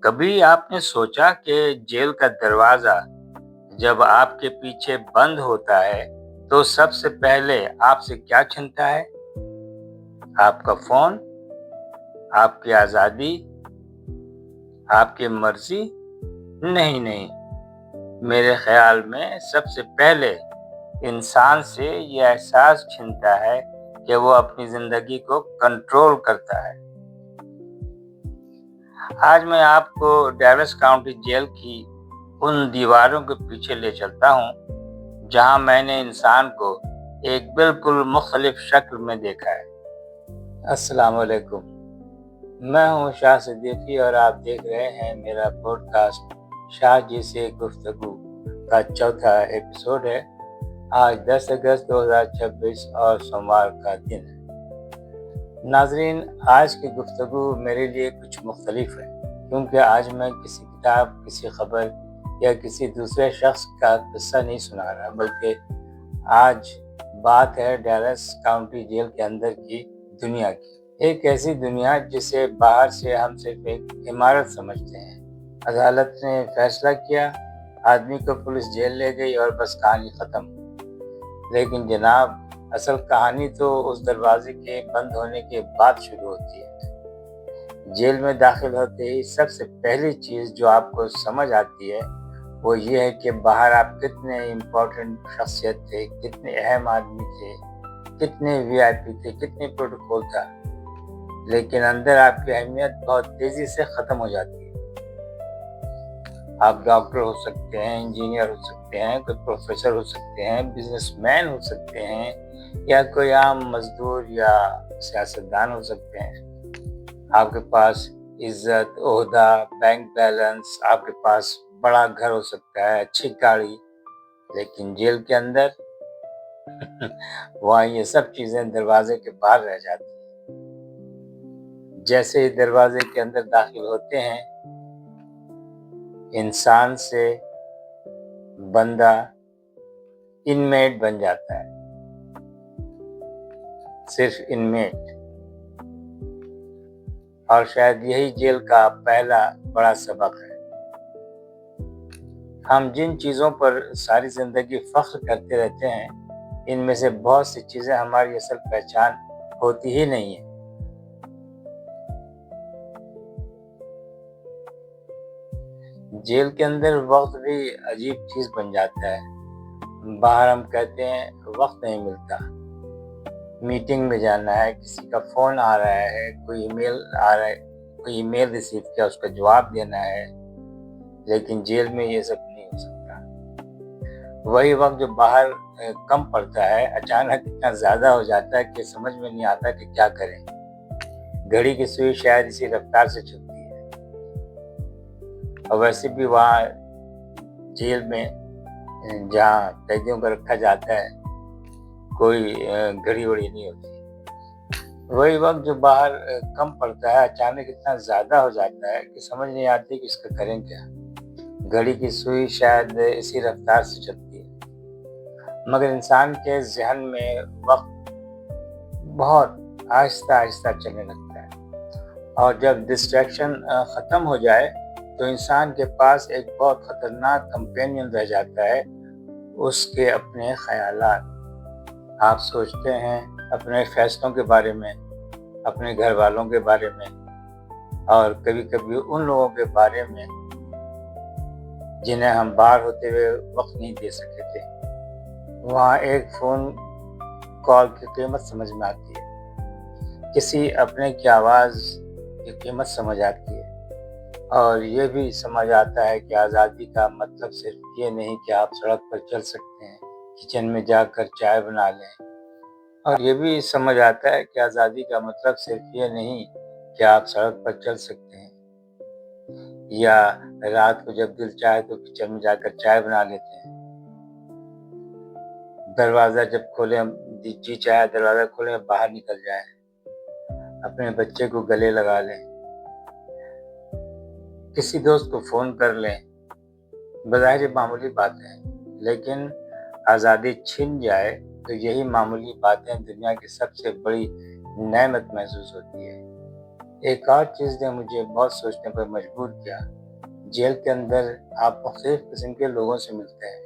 کبھی آپ نے سوچا کہ جیل کا دروازہ جب آپ کے پیچھے بند ہوتا ہے تو سب سے پہلے آپ سے کیا چھنتا ہے؟ آپ کا فون، آپ کی آزادی، آپ کی مرضی؟ نہیں، میرے خیال میں سب سے پہلے انسان سے یہ احساس چھنتا ہے کہ وہ اپنی زندگی کو کنٹرول کرتا ہے۔ آج میں آپ کو ڈیوس کاؤنٹی جیل کی ان دیواروں کے پیچھے لے چلتا ہوں جہاں میں نے انسان کو ایک بالکل مختلف شکل میں دیکھا ہے۔ السلام علیکم، میں ہوں شاہ صدیقی اور آپ دیکھ رہے ہیں میرا پوڈ کاسٹ شاہ جی سے گفتگو کا چوتھا ایپیسوڈ ہے۔ آج 10 اگست 2026 اور سوموار کا دن ہے۔ ناظرین، آج کی گفتگو میرے لیے کچھ مختلف ہے کیونکہ آج میں کسی کتاب، کسی خبر یا کسی دوسرے شخص کا قصہ نہیں سنا رہا، بلکہ آج بات ہے ڈیلس کاؤنٹی جیل کے اندر کی دنیا کی۔ ایک ایسی دنیا جسے باہر سے ہم صرف ایک عمارت سمجھتے ہیں۔ عدالت نے فیصلہ کیا، آدمی کو پولیس جیل لے گئی اور بس کہانی ختم۔ لیکن جناب، اصل کہانی تو اس دروازے کے بند ہونے کے بعد شروع ہوتی ہے۔ جیل میں داخل ہوتے ہی سب سے پہلی چیز جو آپ کو سمجھ آتی ہے وہ یہ ہے کہ باہر آپ کتنے امپورٹنٹ شخصیت تھے، کتنے اہم آدمی تھے، کتنے وی آئی پی تھے، کتنے پروٹوکول تھا، لیکن اندر آپ کی اہمیت بہت تیزی سے ختم ہو جاتی ہے۔ آپ ڈاکٹر ہو سکتے ہیں، انجینئر ہو سکتے ہیں، کوئی پروفیسر ہو سکتے ہیں، بزنس مین ہو سکتے ہیں، یا کوئی عام مزدور یا سیاستدان ہو سکتے ہیں۔ آپ کے پاس عزت، عہدہ، بینک بیلنس، آپ کے پاس بڑا گھر ہو سکتا ہے، اچھی گاڑی، لیکن جیل کے اندر وہاں یہ سب چیزیں دروازے کے باہر رہ جاتی ہیں۔ جیسے ہی دروازے کے اندر داخل ہوتے ہیں، انسان سے بندہ انمیٹ بن جاتا ہے، صرف انمیٹ۔ اور شاید یہی جیل کا پہلا بڑا سبق ہے۔ ہم جن چیزوں پر ساری زندگی فخر کرتے رہتے ہیں، ان میں سے بہت سی چیزیں ہماری اصل پہچان ہوتی ہی نہیں ہیں۔ جیل کے اندر وقت بھی عجیب چیز بن جاتا ہے۔ باہر ہم کہتے ہیں وقت نہیں ملتا، میٹنگ میں جانا ہے، کسی کا فون آ رہا ہے، کوئی ای میل آ رہا ہے، کوئی ای میل ریسیو کیا، اس کا جواب دینا ہے، لیکن جیل میں یہ سب نہیں ہو سکتا۔ وہی وقت جو باہر کم پڑتا ہے، اچانک اتنا زیادہ ہو جاتا ہے کہ سمجھ میں نہیں آتا کہ کیا کریں۔ گھڑی کی سوئی شاید اسی رفتار سے چلتی ہے۔ اور ویسے بھی وہاں جیل میں جہاں قیدیوں کو رکھا جاتا ہے کوئی گھڑی وڑی نہیں ہوتی۔ وہی وقت جو باہر کم پڑتا ہے اچانک اتنا زیادہ ہو جاتا ہے کہ سمجھ نہیں آتی کہ اس کا کریں کیا۔ گھڑی کی سوئی شاید اسی رفتار سے چلتی ہے، مگر انسان کے ذہن میں وقت بہت آہستہ آہستہ چلنے لگتا ہے، اور جب ڈسٹریکشن ختم ہو جائے تو انسان کے پاس ایک بہت خطرناک کمپینین رہ جاتا ہے، اس کے اپنے خیالات۔ آپ سوچتے ہیں اپنے فیصلوں کے بارے میں، اپنے گھر والوں کے بارے میں، اور کبھی کبھی ان لوگوں کے بارے میں جنہیں ہم باہر ہوتے ہوئے وقت نہیں دے سکے تھے۔ وہاں ایک فون کال کی قیمت سمجھ میں آتی ہے، کسی اپنے کی آواز کی قیمت سمجھ آتی ہے، اور یہ بھی سمجھ آتا ہے کہ آزادی کا مطلب صرف یہ نہیں کہ آپ سڑک پر چل سکتے ہیں، کچن میں جا کر چائے بنا لیں، اور یہ بھی سمجھ آتا ہے کہ آزادی کا مطلب صرف یہ نہیں کہ آپ سڑک پر چل سکتے ہیں، یا رات کو جب دل چاہے تو کچن میں جا کر چائے بنا لیتے ہیں۔ دروازہ جب کھولیں، جی چاہے دروازہ کھولیں، باہر نکل جائیں، اپنے بچے کو گلے لگا لیں، کسی دوست کو فون کر لیں۔ بظاہر معمولی باتیں ہیں، لیکن آزادی چھن جائے تو یہی معمولی باتیں دنیا کی سب سے بڑی نعمت محسوس ہوتی ہے۔ ایک اور چیز نے مجھے بہت سوچنے پر مجبور کیا۔ جیل کے اندر آپ مختلف قسم کے لوگوں سے ملتے ہیں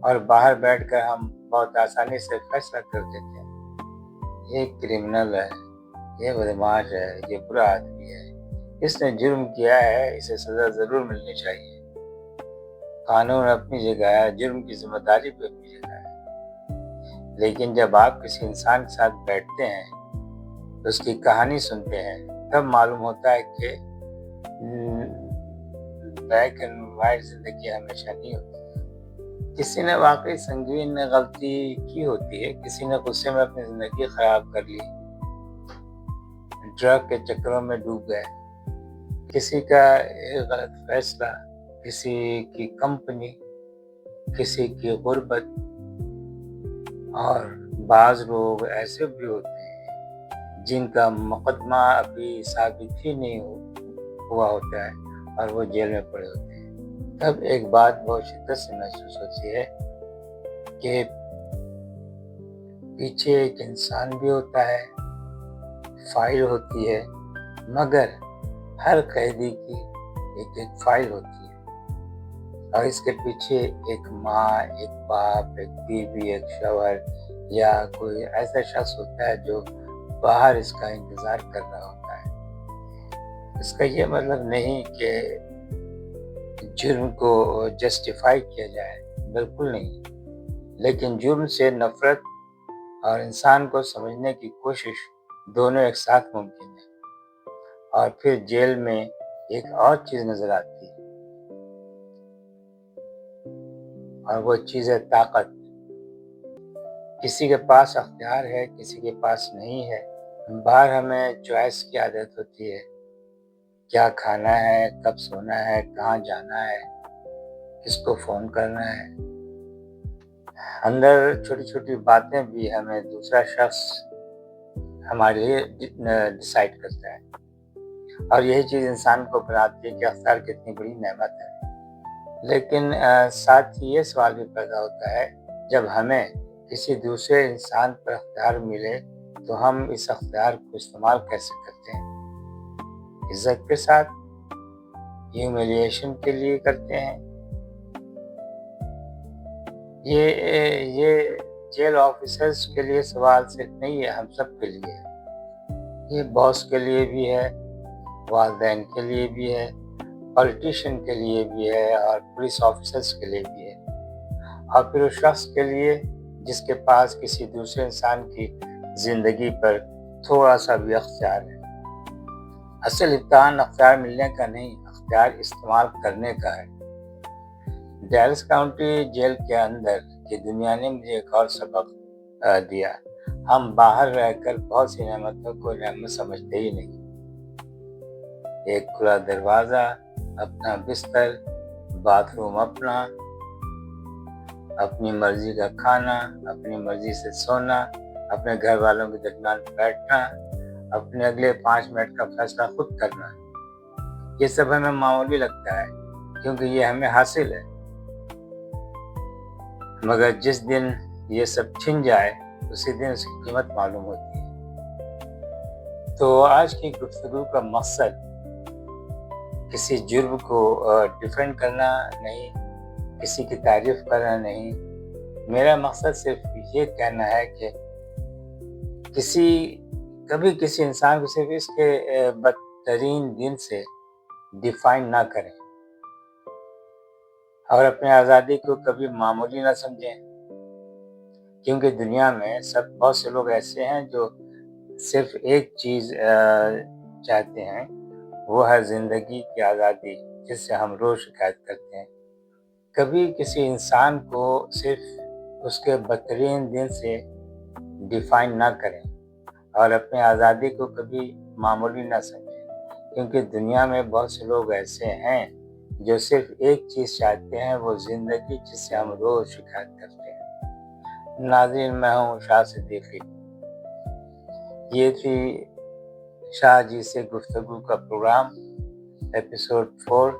اور باہر بیٹھ کر ہم بہت آسانی سے فیصلہ کر دیتے ہیں، یہ کرمنل ہے، یہ بدماش ہے، یہ برا آدمی ہے، اس نے جرم کیا ہے، اسے سزا ضرور ملنی چاہیے۔ قانون اپنی جگہ ہے، جرم کی ذمہ داری بھی اپنی جگہ ہے، لیکن جب آپ کسی انسان کے ساتھ بیٹھتے ہیں، اس کی کہانی سنتے ہیں، تب معلوم ہوتا ہے کہ بلیک اینڈ وائٹ زندگی ہمیشہ نہیں ہوتی۔ کسی نے واقعی سنگین غلطی کی ہوتی ہے، کسی نے غصے میں اپنی زندگی خراب کر لی، ڈرگ کے چکروں میں ڈوب گئے، کسی کا ایک غلط فیصلہ، کسی کی کمپنی، کسی کی غربت، اور بعض لوگ ایسے بھی ہوتے ہیں جن کا مقدمہ ابھی ثابت ہی نہیں ہوا ہوتا ہے اور وہ جیل میں پڑے ہوتے ہیں۔ تب ایک بات بہت شدت سے محسوس ہوتی ہے کہ پیچھے ایک انسان بھی ہوتا ہے، فائل ہوتی ہے، مگر ہر قیدی کی ایک فائل ہوتی ہے، اور اس کے پیچھے ایک ماں، ایک باپ، ایک بیوی، ایک شوہر یا کوئی ایسا شخص ہوتا ہے جو باہر اس کا انتظار کر رہا ہوتا ہے۔ اس کا یہ مطلب نہیں کہ جرم کو جسٹیفائی کیا جائے، بالکل نہیں، لیکن جرم سے نفرت اور انسان کو سمجھنے کی کوشش دونوں ایک ساتھ ممکن ہے۔ اور پھر جیل میں ایک اور چیز نظر آتی ہے، اور وہ چیز ہے طاقت۔ کسی کے پاس اختیار ہے، کسی کے پاس نہیں ہے۔ باہر ہمیں چوائس کی عادت ہوتی ہے، کیا کھانا ہے، کب سونا ہے، کہاں جانا ہے، کس کو فون کرنا ہے۔ اندر چھوٹی چھوٹی باتیں بھی ہمیں دوسرا شخص ہمارے لیے ڈیسائیڈ کرتا ہے، اور یہی چیز انسان کو بناتی ہے کہ اختیار کتنی بڑی نعمت ہے۔ لیکن ساتھ ہی یہ سوال بھی پیدا ہوتا ہے، جب ہمیں کسی دوسرے انسان پر اختیار ملے تو ہم اس اختیار کو استعمال کیسے کرتے ہیں؟ عزت کے ساتھ، ہیوملیشن کے لیے کرتے ہیں؟ یہ جیل آفیسرز کے لیے سوال صرف نہیں ہے، ہم سب کے لیے ہے۔ یہ باس کے لیے بھی ہے، والدین کے لیے بھی ہے، پولیٹیشین کے لیے بھی ہے، اور پولیس آفیسرز کے لیے بھی ہے، اور پھر اس شخص کے لیے جس کے پاس کسی دوسرے انسان کی زندگی پر تھوڑا سا بھی اختیار ہے۔ اصل امتحان اختیار ملنے کا نہیں، اختیار استعمال کرنے کا ہے۔ ڈیلس کاؤنٹی جیل کے اندر کی دنیا نے مجھے ایک اور سبق دیا۔ ہم باہر رہ کر بہت سی نعمتوں کو نعمت سمجھتے ہی نہیں۔ ایک کھلا دروازہ، اپنا بستر، باتھ روم اپنا، اپنی مرضی کا کھانا، اپنی مرضی سے سونا، اپنے گھر والوں کے درمیان بیٹھنا، اپنے اگلے 5 منٹ کا فیصلہ خود کرنا، یہ سب ہمیں معمولی لگتا ہے کیونکہ یہ ہمیں حاصل ہے، مگر جس دن یہ سب چھن جائے اسی دن اس کی قیمت معلوم ہوتی ہے۔ تو آج کی گفتگو کا مقصد کسی جرم کو ڈیفینڈ کرنا نہیں، کسی کی تعریف کرنا نہیں، میرا مقصد صرف یہ کہنا ہے کہ کبھی کسی انسان کو صرف اس کے بدترین دن سے ڈیفائن نہ کریں، اور اپنی آزادی کو کبھی معمولی نہ سمجھیں، کیونکہ دنیا میں بہت سے لوگ ایسے ہیں جو صرف ایک چیز چاہتے ہیں، وہ ہے زندگی کی آزادی، جس سے ہم روز شکایت کرتے ہیں۔ کبھی کسی انسان کو صرف اس کے بدترین دن سے ڈیفائن نہ کریں، اور اپنی آزادی کو کبھی معمولی نہ سمجھیں، کیونکہ دنیا میں بہت سے لوگ ایسے ہیں جو صرف ایک چیز چاہتے ہیں، وہ زندگی جس سے ہم روز شکایت کرتے ہیں۔ ناظرین، میں ہوں شاہ صدیقی۔ یہ تھی شاہ جی سے گفتگو کا پروگرام، ایپیسوڈ 4۔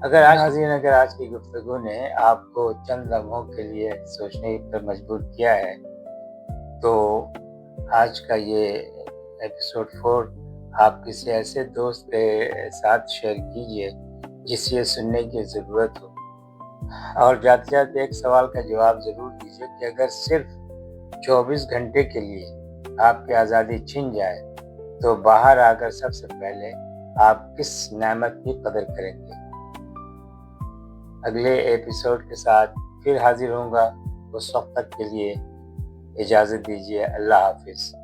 اگر آج کی گفتگو نے آپ کو چند لمحوں کے لیے سوچنے پر مجبور کیا ہے، تو آج کا یہ ایپیسوڈ 4 آپ کسی ایسے دوست کے ساتھ شیئر کیجیے جس یہ سننے کی ضرورت ہو۔ اور جاتے جاتے ایک سوال کا جواب ضرور دیجیے کہ اگر صرف 24 گھنٹے کے لیے آپ کی آزادی چھن جائے تو باہر آ کر سب سے پہلے آپ کس نعمت کی قدر کریں گے؟ اگلے ایپیسوڈ کے ساتھ پھر حاضر ہوں گا۔ اس وقت تک کے لیے اجازت دیجیے۔ اللہ حافظ۔